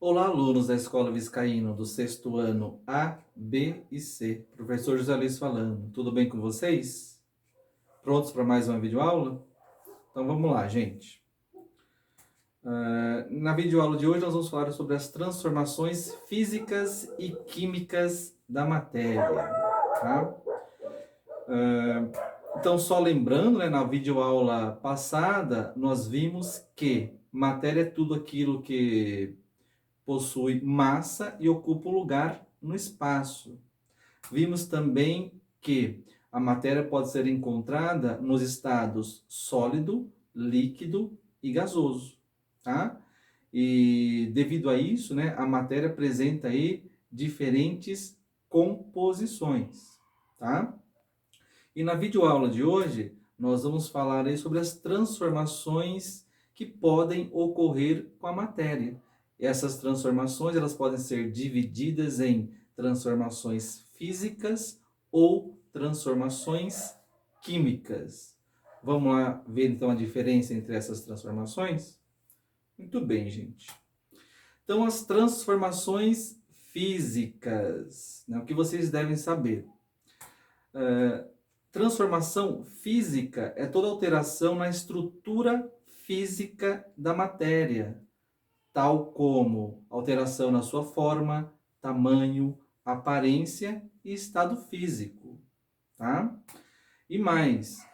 Olá, alunos da Escola Vizcaíno do sexto ano A, B e C. Professor José Luiz falando. Tudo bem com vocês? Prontos para mais uma videoaula? Então vamos lá, gente. Na videoaula de hoje nós vamos falar sobre as transformações físicas e químicas da matéria, tá? Então, só lembrando, né, na videoaula passada, nós vimos que matéria é tudo aquilo que possui massa e ocupa um lugar no espaço. Vimos também que a matéria pode ser encontrada nos estados sólido, líquido e gasoso, tá? E devido a isso, né, a matéria apresenta aí diferentes composições, tá? E na videoaula de hoje, nós vamos falar aí sobre as transformações que podem ocorrer com a matéria. Essas transformações, elas podem ser divididas em transformações físicas ou transformações químicas. Vamos lá ver então a diferença entre essas transformações? Muito bem, gente. Então, as transformações físicas, né? O que vocês devem saber? Transformação física é toda alteração na estrutura física da matéria, tal como alteração na sua forma, tamanho, aparência e estado físico, tá? E mais,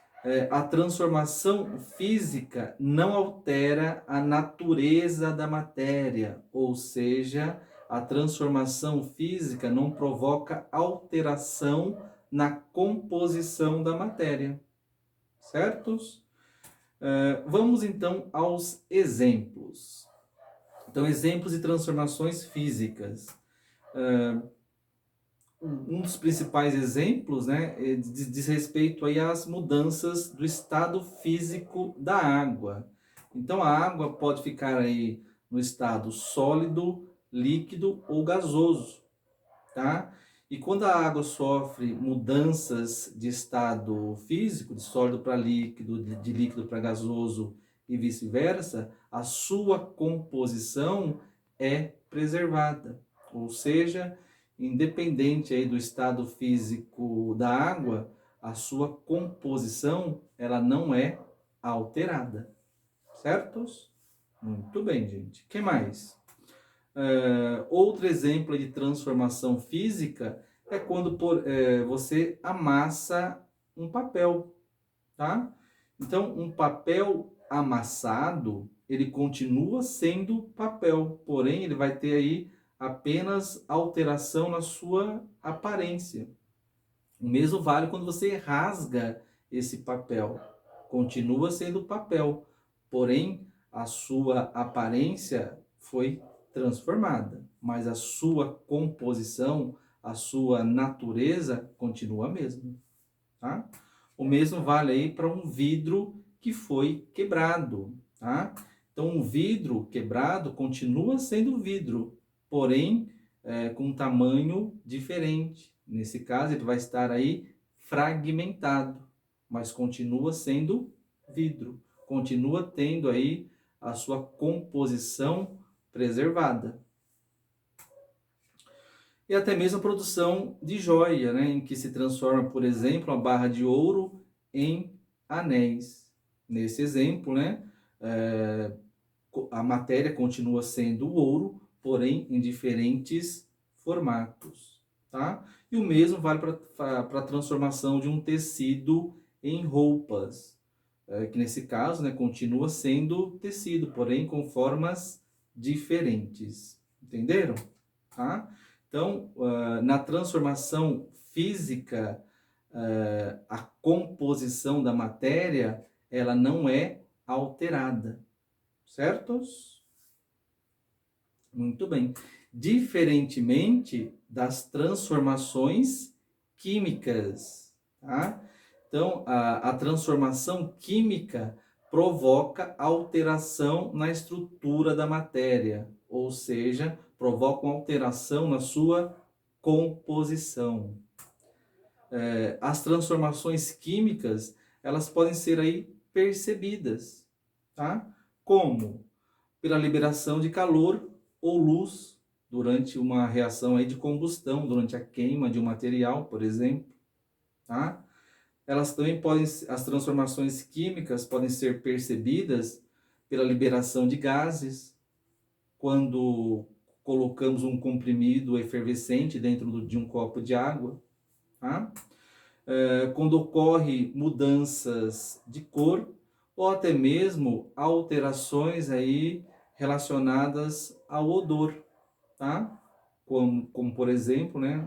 a transformação física não altera a natureza da matéria, ou seja, a transformação física não provoca alteração na composição da matéria, certos? Vamos então aos exemplos. Então, exemplos de transformações físicas. Um dos principais exemplos, né, diz respeito aí às mudanças do estado físico da água. Então, a água pode ficar aí no estado sólido, líquido ou gasoso, tá? E quando a água sofre mudanças de estado físico, de sólido para líquido, de líquido para gasoso e vice-versa, a sua composição é preservada. Ou seja, independente aí do estado físico da água, a sua composição ela não é alterada. Certos? Muito bem, gente. O que mais? Outro exemplo de transformação física é quando você amassa um papel, tá? Então, um papel amassado, ele continua sendo papel, porém ele vai ter aí apenas alteração na sua aparência. O mesmo vale quando você rasga esse papel, continua sendo papel, porém a sua aparência foi transformada, mas a sua composição, a sua natureza continua a mesma, tá? O mesmo vale aí para um vidro que foi quebrado, tá? Então, um vidro quebrado continua sendo vidro, porém com um tamanho diferente. Nesse caso, ele vai estar aí fragmentado, mas continua sendo vidro, continua tendo aí a sua composição preservada. E até mesmo a produção de joia, né, em que se transforma, por exemplo, a barra de ouro em anéis. Nesse exemplo, né, a matéria continua sendo o ouro, porém em diferentes formatos, tá? E o mesmo vale para a transformação de um tecido em roupas, que nesse caso, né, continua sendo tecido, porém com formas diferentes. Entenderam? Tá? Então, na transformação física, a composição da matéria, ela não é alterada, certos? Muito bem. Diferentemente das transformações químicas, tá? Então, a transformação química provoca alteração na estrutura da matéria, ou seja, provoca uma alteração na sua composição. As transformações químicas, elas podem ser aí percebidas, tá? Como? Pela liberação de calor ou luz durante uma reação aí de combustão, durante a queima de um material, por exemplo, tá? Elas também podem, as transformações químicas podem ser percebidas pela liberação de gases, quando colocamos um comprimido efervescente dentro de um copo de água, tá? Quando ocorre mudanças de cor ou até mesmo alterações aí relacionadas ao odor, tá? Como por exemplo, né,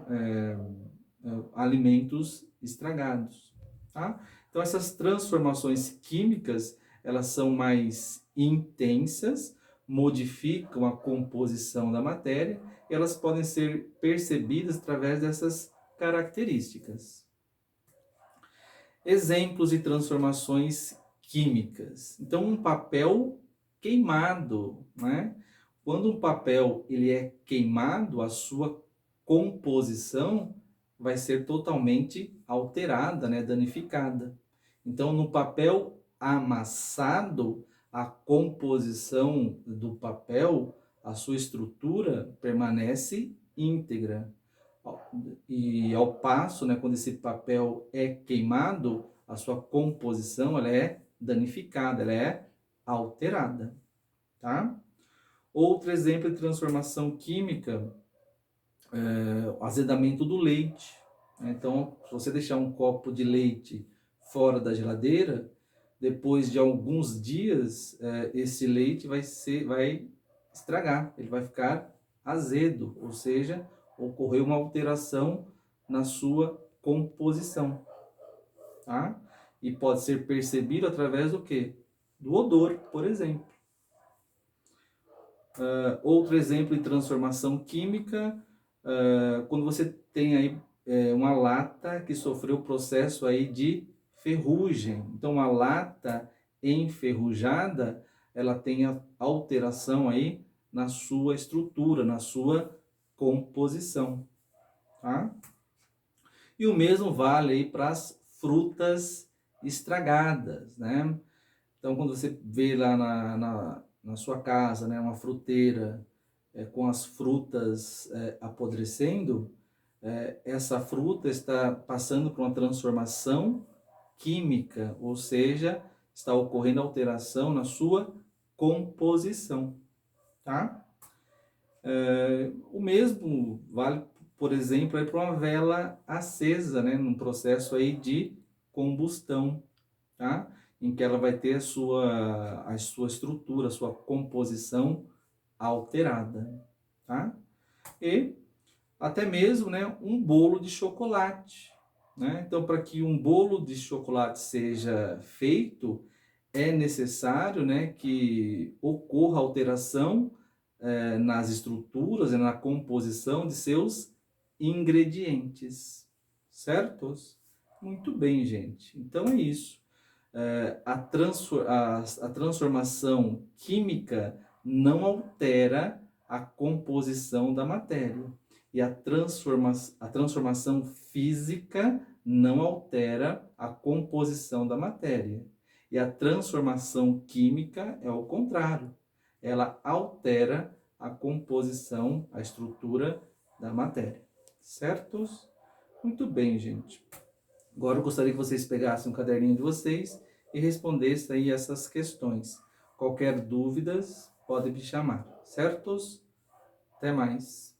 alimentos estragados, tá? Então essas transformações químicas, elas são mais intensas, modificam a composição da matéria, e elas podem ser percebidas através dessas características. Exemplos de transformações químicas. Então, um papel queimado, né? Quando um papel ele é queimado, a sua composição vai ser totalmente alterada, né? Danificada. Então, no papel amassado, a composição do papel, a sua estrutura permanece íntegra. E ao passo, né, quando esse papel é queimado, a sua composição ela é danificada, ela é alterada, tá? Outro exemplo de transformação química é o azedamento do leite. Então, se você deixar um copo de leite fora da geladeira, depois de alguns dias, esse leite vai estragar, ele vai ficar azedo, ou seja, ocorreu uma alteração na sua composição, tá? E pode ser percebido através do quê? Do odor, por exemplo. Outro exemplo de transformação química, quando você tem aí uma lata que sofreu o processo aí de ferrugem. Então, uma lata enferrujada, ela tem a alteração aí na sua estrutura, na sua composição, tá? E o mesmo vale aí para as frutas estragadas, né? Então, quando você vê lá na sua casa, né, uma fruteira com as frutas apodrecendo, essa fruta está passando por uma transformação química, ou seja, está ocorrendo alteração na sua composição, tá? O mesmo vale, por exemplo, para uma vela acesa, né, num processo aí de combustão, tá? Em que ela vai ter a sua estrutura, a sua composição alterada, tá? E até mesmo, né, um bolo de chocolate, né? Então, para que um bolo de chocolate seja feito, é necessário, né, que ocorra alteração nas estruturas e na composição de seus ingredientes, certos? Muito bem, gente. Então é isso. A transformação química não altera a composição da matéria. E a transformação física não altera a composição da matéria. E a transformação química é o contrário. Ela altera a composição, a estrutura da matéria. Certos? Muito bem, gente. Agora eu gostaria que vocês pegassem um caderninho de vocês e respondessem aí essas questões. Qualquer dúvidas, pode me chamar. Certos? Até mais.